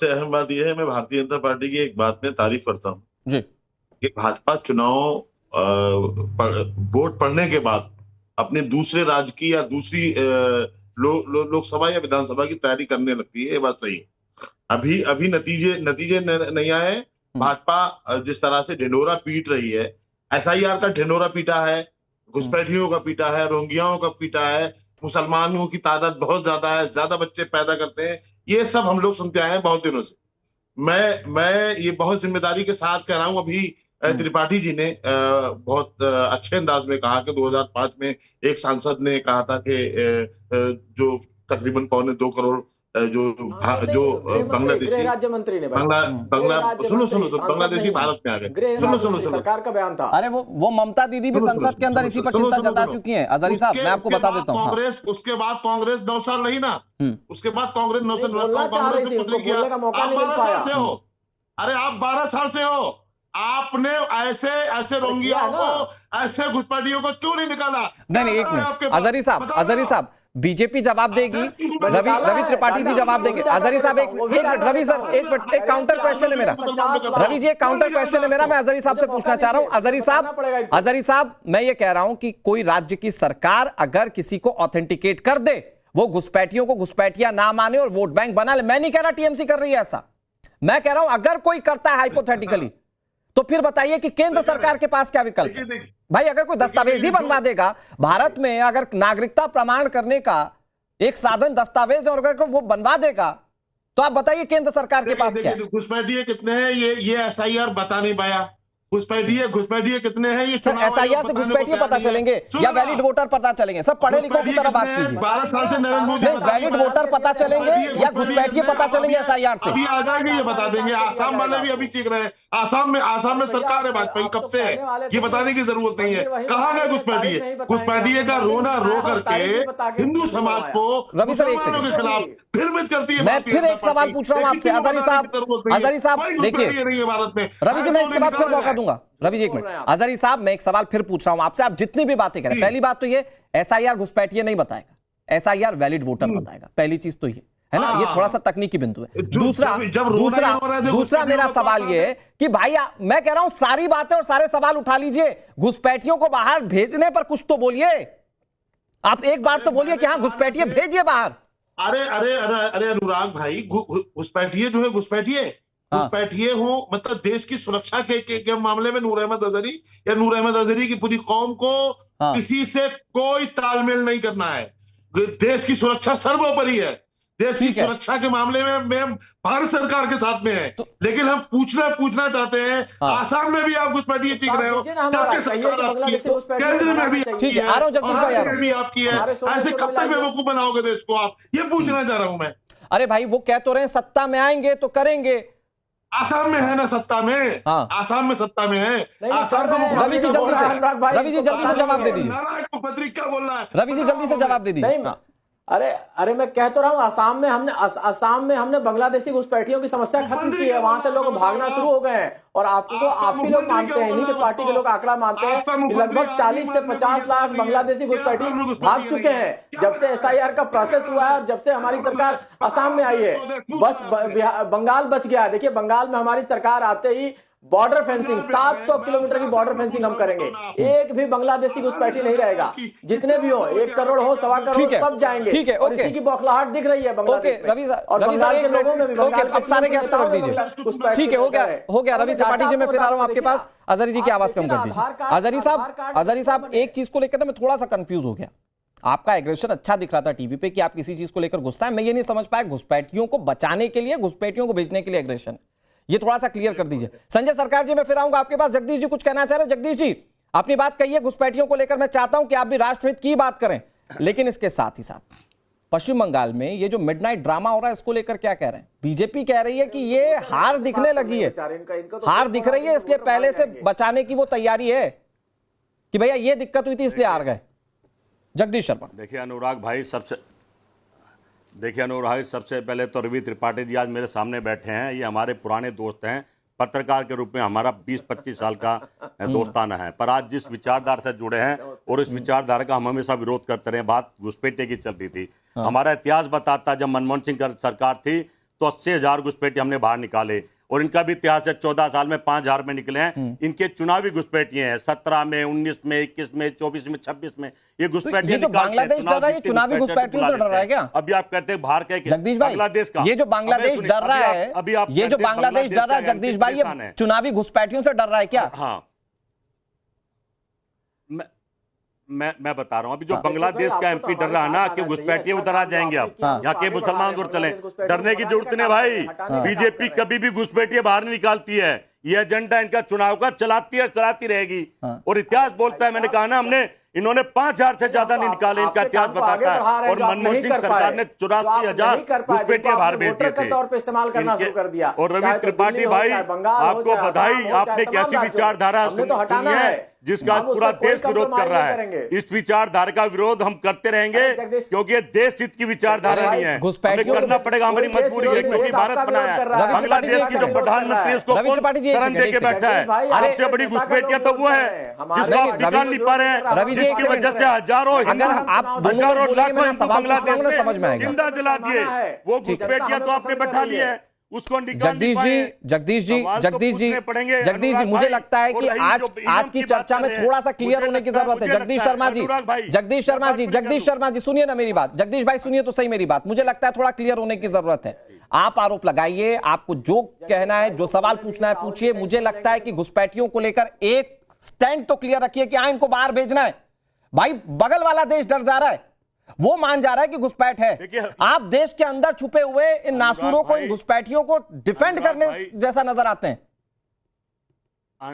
सबसे अहम बात यह है, मैं भारतीय जनता पार्टी की एक बात में तारीफ करता हूँ जी। कि भाजपा चुनाव वोट पड़ने के बाद अपने दूसरे राज्य की या दूसरी लोकसभा या विधानसभा की तैयारी करने लगती है। ये बात सही है। अभी अभी नतीजे नतीजे नहीं आए। भाजपा जिस तरह से ढिंढोरा पीट रही है, एसआईआर का ढिंढोरा पीटा है, घुसपैठियों का पीटा है, रोहिंग्याओं का पीटा है, मुसलमानों की तादाद बहुत ज्यादा है, ज्यादा बच्चे पैदा करते हैं, ये सब हम लोग सुनते आए हैं बहुत दिनों से। मैं ये बहुत जिम्मेदारी के साथ कह रहा हूं। अभी त्रिपाठी जी ने बहुत अच्छे अंदाज में कहा कि 2005 में एक सांसद ने कहा था कि जो तकरीबन 2.25 करोड़ बांग्लादेशी राज्य मंत्री ने बांग्लादेशी भारत में आ गए। सुनो सरकार का बयान था। अरे वो ममता दीदी भी संसद के अंदर इसी पर चिंता जता चुकी हैं। अजहरी साहब, मैं आपको बता देता हूँ, कांग्रेस उसके बाद कांग्रेस 9 साल रही ना, उसके बाद कांग्रेस 9 साल से हो। अरे आप 12 साल से हो, आपने ऐसे रोहिंग्याओं को, ऐसे घुसपैठियों को क्यों नहीं निकाला? नहीं, एक मिनट अजहरी साहब, बीजेपी जवाब देगी, रवि त्रिपाठी जी जवाब देंगे। अजहरी साहब एक मिनट, रवि सर एक मिनट, एक काउंटर क्वेश्चन है मेरा। रवि जी एक काउंटर क्वेश्चन है मेरा, मैं अजहरी साहब से पूछना चाह रहा हूं। अजहरी साहब, मैं ये कह रहा हूं कि कोई राज्य की सरकार अगर किसी को ऑथेंटिकेट कर दे, वो घुसपैठियों को घुसपैठिया ना माने और वोट बैंक बना ले, मैं नहीं कह रहा टीएमसी कर रही है ऐसा, मैं कह रहा हूं अगर कोई करता है हाइपोथेटिकली, तो फिर बताइए कि केंद्र सरकार के पास क्या विकल्प है? भाई अगर कोई दस्तावेज ही बनवा देगा, भारत में अगर नागरिकता प्रमाण करने का एक साधन दस्तावेज और अगर वो बनवा देगा, तो आप बताइए केंद्र सरकार के पास क्या है? घुसपैठिए कितने हैं ये एसआईआर बता नहीं पाया। घुसपैठिए कितने हैं ये सर? एसआईआर से घुसपैठिए पता चलेंगे या वैलिड वोटर पता चलेंगे? सब पढ़े लिखों की तरह बात कीजिए। 12 साल से नरेंद्र मोदी, वैलिड वोटर पता चलेंगे या घुसपैठिए पता चलेंगे एसआईआर से? अभी आ जाएंगे, ये बता देंगे। आसाम वाले भी अभी चीख रहे हैं। आसाम में सरकार है भाजपा की, कब से है ये बताने की जरूरत नहीं है। कहां गए घुसपैठिए का रोना रो करके हिंदू समाज को रवि सर एक के खिलाफ फिर करती है। मैं फिर एक सवाल पूछ रहा हूं आपसे अजहरी साहब, देखिए भारत में। रवि जी मैं इसके बाद फिर मौका दूंगा। रवि जी एक मिनट, अजहरी साहब मैं एक सवाल फिर पूछ रहा हूं आपसे, आप जितनी भी बातें करें, पहली बात तो ये एसआईआर घुसपैठिए नहीं बताएगा, एसआईआर वैलिड वोटर बताएगा, पहली चीज तो ये है ना, ये थोड़ा सा तकनीकी बिंदु है। दूसरा मेरा सवाल ये है कि भाई मैं कह रहा हूं सारी बातें और सारे सवाल उठा लीजिए, घुसपैठियों को बाहर भेजने पर कुछ तो बोलिए। आप एक बार तो बोलिए कि हाँ घुसपैठिए भेजिए बाहर। अरे अनुराग भाई, घुसपैठिए हो मतलब देश की सुरक्षा के मामले में नूर अहमद अजहरी की पूरी कौम को किसी से कोई तालमेल नहीं करना है। देश की सुरक्षा सर्वोपरि है। देश की सुरक्षा के मामले में भारत सरकार के साथ में है। लेकिन हम पूछना चाहते हैं, आसाम में भी आप घुसपैठिए चीख रहे हो, केंद्र में भी ठीक है, आ रहा हूं जगदीश भाई, आ रहा हूं। आपकी है, ऐसे कब तक बेवकूफ बनाओगे देश को आप? ये पूछना चाह रहा हूं मैं। अरे भाई वो कह तो रहे हैं सत्ता में आएंगे तो करेंगे। आसाम में है ना सत्ता में? हाँ। आसाम में सत्ता में है। रवि जी जल्दी से जवाब दे दीजिए। क्या बोल रहा है रवि जी जल्दी से जवाब दे दीजिए। अरे मैं कह तो रहा हूँ, आसाम में हमने बांग्लादेशी घुसपैठियों की समस्या खत्म की है। वहां से लोग भागना शुरू हो गए हैं और आप ही लोग मानते हैं, इन्हीं के पार्टी के लोग आंकड़ा मानते हैं कि लगभग 40 से 50 लाख बांग्लादेशी घुसपैठी भाग चुके हैं जब से एसआईआर का प्रोसेस हुआ है और जब से हमारी सरकार आसाम में आई है। बस बंगाल बच गया। देखिए बंगाल में हमारी सरकार आते ही बॉर्डर फेंसिंग 700 किलोमीटर की बॉर्डर फेंसिंग हम करेंगे, एक भी बांग्लादेशी घुसपैठी नहीं रहेगा। जितने भी हो, 1 करोड़ हो, 1.25 करोड़, सब जाएंगे। ठीक है, और इसी की बौखलाहट दिख रही है बांग्लादेश में। रवि सर एक मिनट, अब सारे गैस पर रख दीजिए। ठीक है, हो गया रवि त्रिपाठी जी, मैं फिर आ रहा हूं आपके पास। अजहरी जी की आवाज कम कर दीजिए। अजहरी साहब एक चीज को लेकर मैं थोड़ा सा कंफ्यूज हो गया। आपका एग्रेशन अच्छा दिख रहा था टीवी पे कि आप किसी चीज को लेकर गुस्सा है, मैं ये नहीं समझ पाया घुसपैठियों को बचाने के लिए, घुसपैठियों को भेजने के लिए एग्रेशन, ये थोड़ा सा क्लियर कर दीजिए। संजय सरकार जी मैं फिर आऊंगा आपके पास। जगदीश जी कुछ कहना चाह रहे हैं? जगदीश जी अपनी बात कहिए घुसपैठियों को लेकर। मैं चाहता हूं कि आप भी राष्ट्रहित की बात करें, लेकिन इसके साथ ही साथ पश्चिम बंगाल में ये जो मिडनाइट ड्रामा हो रहा है, इसको लेकर क्या कह रहे हैं? बीजेपी कह रही है कि ये हार दिखने लगी है, हार दिख रही है, इसलिए पहले से बचाने की वो तैयारी है कि भैया ये दिक्कत हुई थी इसलिए हार गए। जगदीश शर्मा। देखिए अनुराग, सबसे पहले तो रवि त्रिपाठी जी आज मेरे सामने बैठे हैं, ये हमारे पुराने दोस्त हैं, पत्रकार के रूप में हमारा 20-25 साल का दोस्ताना है, पर आज जिस विचारधारा से जुड़े हैं और इस विचारधारा का हम हमेशा विरोध करते रहे। बात घुसपैठिए की चल रही थी। हमारा इतिहास बताता, जब मनमोहन सिंह सरकार थी तो 80,000 घुसपैठिए हमने बाहर निकाले, और इनका भी इतिहास है, 14 साल में 5,000 में निकले हैं। इनके चुनावी घुसपैठिए हैं 17 में, 19 में, 21 में, 24 में, 26 में। ये घुसपैठिए ये जो बांग्लादेश डर रहा है, ये चुनावी घुसपैठियों से डर रहा है क्या? अभी आप कहते हैं बाहर के जगदीश भाई, बांग्लादेश का, ये जो बांग्लादेश डर रहा है, अभी आप ये जो बांग्लादेश डर रहा है जगदीश भाई, ये चुनावी घुसपैठियों से डर रहा है क्या? हाँ, मैं बता रहा हूं, अभी जो बांग्लादेश का एमपी डर रहा है ना कि घुसपैठिए उधर आ जाएंगे, अब यहाँ के मुसलमान को चले, डरने की जरूरत नहीं भाई। बीजेपी कभी भी घुसपैठिए बाहर नहीं निकालती है, ये एजेंडा इनका चुनाव का चलाती है, चलाती रहेगी। और इतिहास बोलता है, मैंने कहा ना, हमने इन्होंने 5,000 से ज्यादा नहीं निकाले, इनका इतिहास बताता है। और मनमोहन सिंह सरकार ने 84,000 घुसपैठिए बाहर भेज दिए थे। और रवि त्रिपाठी भाई, आपको बधाई, आपने एक ऐसी विचारधारा सुनी है जिसका पूरा देश विरोध कर रहा है। इस विचारधारा का विरोध हम करते रहेंगे, क्योंकि ये देश हित की विचारधारा नहीं है, हमें करना पड़ेगा, हमारी मजबूरी है, क्योंकि भारत बनाया है। बांग्लादेश की जो प्रधानमंत्री, उसको कौन शरण दे के बैठा है? सबसे बड़ी घुसपैठिया तो वो है जिसको आप निकाल नहीं पा रहे हैं, जिसकी वजह से हजारों लाखों बांग्लादेश में समझ में जिंदा जला दिए। वो घुसपैठिया तो आपने बैठा लिया है, उसको जगदीश जी, मुझे लगता है कि आज की चर्चा में थोड़ा सा क्लियर होने की जरूरत है। जगदीश शर्मा जी सुनिए ना मेरी बात, जगदीश भाई सुनिए तो सही मेरी बात, मुझे लगता है थोड़ा क्लियर होने की जरूरत है। आप आरोप लगाइए, आपको जो कहना है, जो सवाल पूछना है पूछिए। मुझे लगता है कि घुसपैठियों को लेकर एक स्टैंड तो क्लियर रखिए कि इनको बाहर भेजना है। भाई बगल वाला देश डर जा रहा है, वो मान जा रहा है कि घुसपैठ है, आप देश के अंदर छुपे हुए इन नासूरों को, इन घुसपैठियों को डिफेंड करने जैसा नजर आते हैं। आ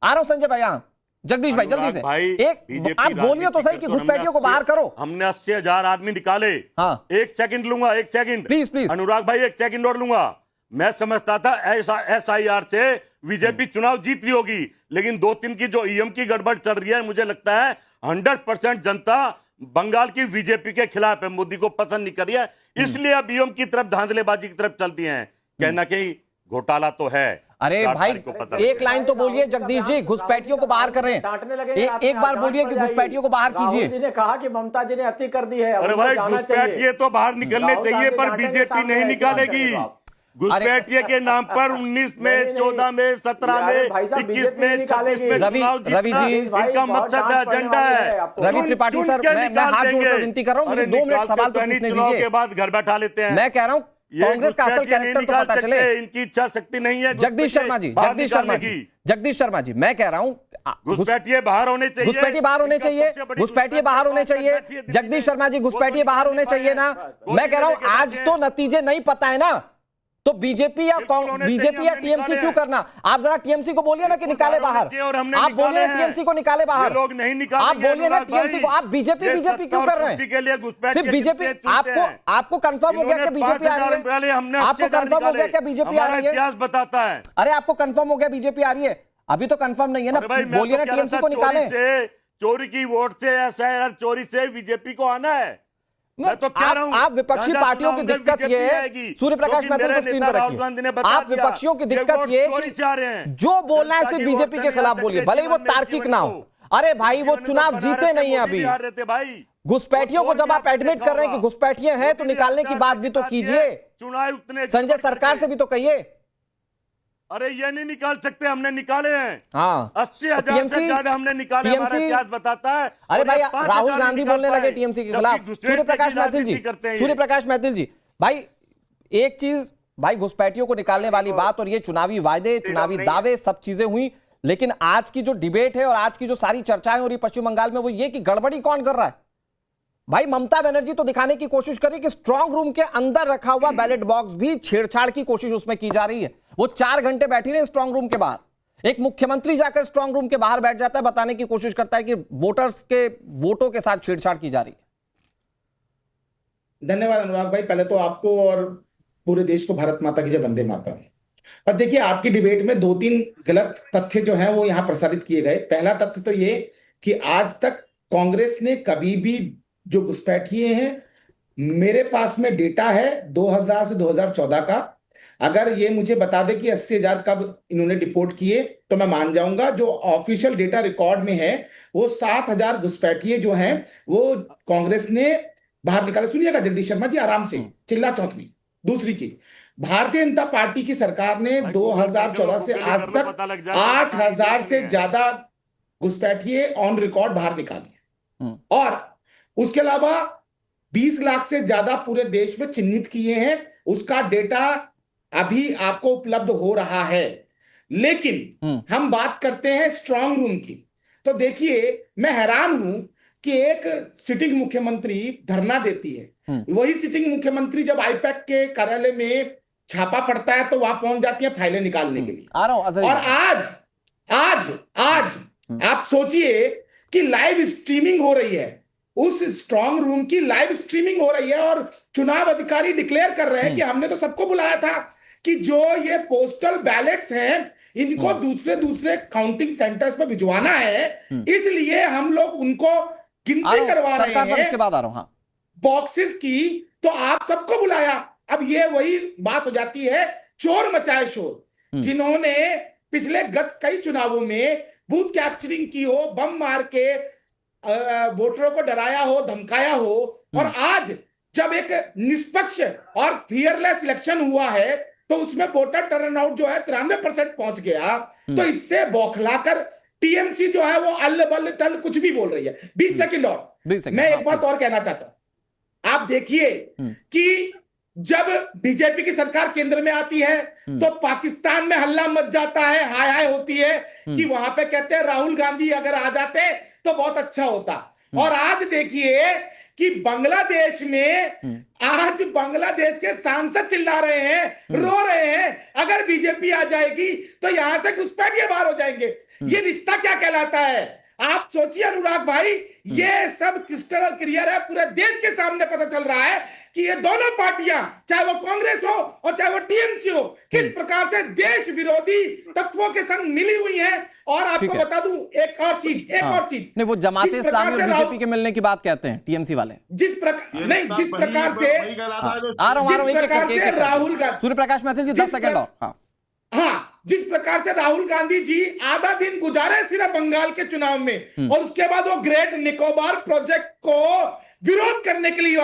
रहा हूं संजय भाई, यहां जगदीश भाई जल्दी से एक आप बोलिए तो सही कि घुसपैठियों को बाहर करो। हमने 80,000 आदमी निकाले। हाँ, एक सेकंड लूंगा, एक सेकंड प्लीज अनुराग भाई, एक सेकंड और लूंगा। मैं समझता था SIR से बीजेपी चुनाव जीत रही होगी, लेकिन 2-3 की जो EM की गड़बड़ चल रही है, मुझे लगता है 100% जनता बंगाल की बीजेपी के खिलाफ है, मोदी को पसंद नहीं कर रही है, इसलिए अब EM की तरफ, धांधलेबाजी की तरफ चलती हैं। कहना कहीं घोटाला तो है। अरे भाई एक लाइन तो बोलिए जगदीश जी, घुसपैठियों को बाहर करें, एक बार बोलिए कि घुसपैठियों को बाहर कीजिए। जी ने कहा कि ममता जी ने अति कर दी है। अरे भाई घुसपैठिए तो बाहर निकलने चाहिए, पर बीजेपी नहीं निकालेगी। घुसपैठिए के नाम पर 19 में, 14 में, 17 में, 21 में, 26 में रवि जी, इनका मकसद है, एजेंडा है। रवि त्रिपाठी सर, मैं हाथ जोड़कर विनती कर रहा हूं, मुझे 2 मिनट सवाल तो पूछने दीजिए, के बाद घर बैठा लेते हैं। मैं कह रहा हूं कांग्रेस का असल कैरेक्टर तो पता चले। इनकी इच्छा शक्ति नहीं है। जगदीश शर्मा जी, मैं कह रहा हूं घुसपैठिए बाहर होने चाहिए, घुसपैठिए बाहर होने चाहिए, घुसपैठिए बाहर होने चाहिए। जगदीश शर्मा जी, घुसपैठिए बाहर होने चाहिए ना। मैं कह रहा हूं आज तो नतीजे नहीं पता है ना, तो बीजेपी या टीएमसी क्यों करना? आप जरा टीएमसी को बोलिए ना कि निकाले बाहर, आप बोलिए टीएमसी को निकाले बाहर, लोग नहीं निकाले, आप बोलिए ना टीएमसी को। आप बीजेपी क्यों कर रहे हैं? सिर्फ बीजेपी, आपको कंफर्म हो गया कि बीजेपी आ रही है? आपको कंफर्म हो गया क्या बीजेपी आ रही है? इतिहास बताता है। अरे आपको कंफर्म हो गया बीजेपी आ रही है? अभी तो कंफर्म नहीं है ना, बोलिए ना टीएमसी को निकाले। चोरी की वोट से, SIR चोरी से बीजेपी को आना है। मैं तो कह रहा हूं, आप विपक्षी पार्टियों की दिक्कत ये है, सूर्य प्रकाश मैथिल को स्क्रीन पर रखिए, आप विपक्षियों की दिक्कत ये है जो बोलना है सिर्फ बीजेपी के खिलाफ बोलिए, भले ही वो तार्किक ना हो। अरे भाई वो चुनाव जीते नहीं है अभी। घुसपैठियों को जब आप एडमिट कर रहे हैं कि घुसपैठिए हैं, तो निकालने की बात भी तो कीजिए, संजय सरकार से भी तो कहिए। अरे ये नहीं निकाल सकते, हमने निकाले हैं। हाँ, 80,000 से ज्यादा हमने निकाले, हमारा इतिहास बताता है। अरे भाई राहुल गांधी बोलने लगे टीएमसी के खिलाफ, सूर्य प्रकाश मैथिल जी, भाई एक चीज, भाई घुसपैठियों को निकालने वाली बात और ये चुनावी वायदे, चुनावी दावे, सब चीजें हुई, लेकिन आज की जो डिबेट है और आज की जो सारी चर्चाएं हो रही पश्चिम बंगाल में, वो ये कि गड़बड़ी कौन कर रहा है। भाई ममता बनर्जी तो दिखाने की कोशिश करी कि स्ट्रांग रूम के अंदर रखा हुआ बैलेट बॉक्स भी छेड़छाड़ की कोशिश उसमें की जा रही है। वो 4 घंटे बैठी रहे स्ट्रांग रूम के बाहर, एक मुख्यमंत्री जाकर स्ट्रांग रूम के बाहर बैठ जाता है, बताने की कोशिश करता है कि वोटर्स के वोटों के साथ छेड़छाड़ की जा रही है। धन्यवाद अनुराग भाई, पहले तो आपको और पूरे देश को भारत माता की जय, वंदे मातरम। और देखिए आपकी डिबेट में 2-3 गलत तथ्य जो हैं वो यहां प्रसारित किए गए। पहला तथ्य तो ये कि आज तक कांग्रेस ने कभी भी जो घुसपैठिए हैं, मेरे पास में डेटा है 2000 से 2014 का, अगर ये मुझे बता दे कि 80,000 कब इन्होंने डिपोर्ट किए तो मैं मान जाऊंगा। जो ऑफिशियल डेटा रिकॉर्ड में है वो 7,000 घुसपैठिए जो हैं वो कांग्रेस ने बाहर निकाले। सुनिएगा जगदीश शर्मा जी, आराम से, चिल्ला चौंक नहीं। दूसरी चीज, भारतीय जनता पार्टी की सरकार ने 2014 से आज तक 8,000 से ज्यादा घुसपैठिए ऑन रिकॉर्ड बाहर निकाले और उसके अलावा 20 लाख से ज्यादा पूरे देश में चिन्हित किए हैं। उसका डेटा अभी आपको उपलब्ध हो रहा है। लेकिन हम बात करते हैं स्ट्रांग रूम की, तो देखिए मैं हैरान हूं कि एक सिटिंग मुख्यमंत्री धरना देती है, वही सिटिंग मुख्यमंत्री जब आईपैक के कार्यालय में छापा पड़ता है तो वहां पहुंच जाती है फाइलें निकालने के लिए। आ रहा हूं और आज आप सोचिए कि लाइव स्ट्रीमिंग हो रही है, उस स्ट्रांग रूम की लाइव स्ट्रीमिंग हो रही है और चुनाव अधिकारी डिक्लेयर कर रहे हैं कि हमने तो सबको बुलाया था कि जो ये पोस्टल बैलेट्स हैं इनको दूसरे काउंटिंग सेंटर्स पर भिजवाना है, इसलिए हम लोग उनको गिनती करवा रहे हैं इसके बाद आ रहा हूं। हाँ, बॉक्सेस की, तो आप सबको बुलाया। अब ये वही बात हो जाती है चोर मचाए शोर, जिन्होंने पिछले गत कई चुनावों में बूथ कैप्चरिंग की हो, बम मार के वोटरों को डराया हो, धमकाया हो, और आज जब एक निष्पक्ष और फियरलेस इलेक्शन हुआ है तो उसमें वोटर टर्नआउट जो है 93% पहुंच गया, तो इससे बौखलाकर टीएमसी जो है वो अल्ल बल्ल टल कुछ भी बोल रही है। 20 सेकंड और मैं एक बात और कहना चाहता हूं। आप देखिए कि जब बीजेपी की सरकार केंद्र में आती है तो पाकिस्तान में हल्ला मच जाता है, हाय हाय होती है कि वहां पे कहते हैं राहुल गांधी अगर आ जाते तो बहुत अच्छा होता। और आज देखिए कि बांग्लादेश में आज बांग्लादेश के सांसद चिल्ला रहे हैं, रो रहे हैं, अगर बीजेपी आ जाएगी तो यहां से घुसपैठिए बाहर हो जाएंगे। ये रिश्ता क्या कहलाता है? आप सोचिए अनुराग भाई, ये सब क्रिस्टल क्लियर है, पूरे देश के सामने पता चल रहा है कि ये दोनों पार्टियां, चाहे वो कांग्रेस हो और चाहे वो टीएमसी हो, किस प्रकार से देश विरोधी तत्वों के संग मिली हुई हैं। और आपको बता दूं एक और चीज नहीं, वो जमाते इस्लामी और बीजेपी के मिलने की बात कहते हैं टीएमसी वाले। जिस प्रकार राहुल गांधी, सूर्य प्रकाश मैथिल जी 10 सेकंड और। हाँ, जिस प्रकार से राहुल गांधी जी आधा दिन गुजारे सिर्फ बंगाल के चुनाव में और उसके बाद वो ग्रेट निकोबार प्रोजेक्ट को विरोध करने के लिए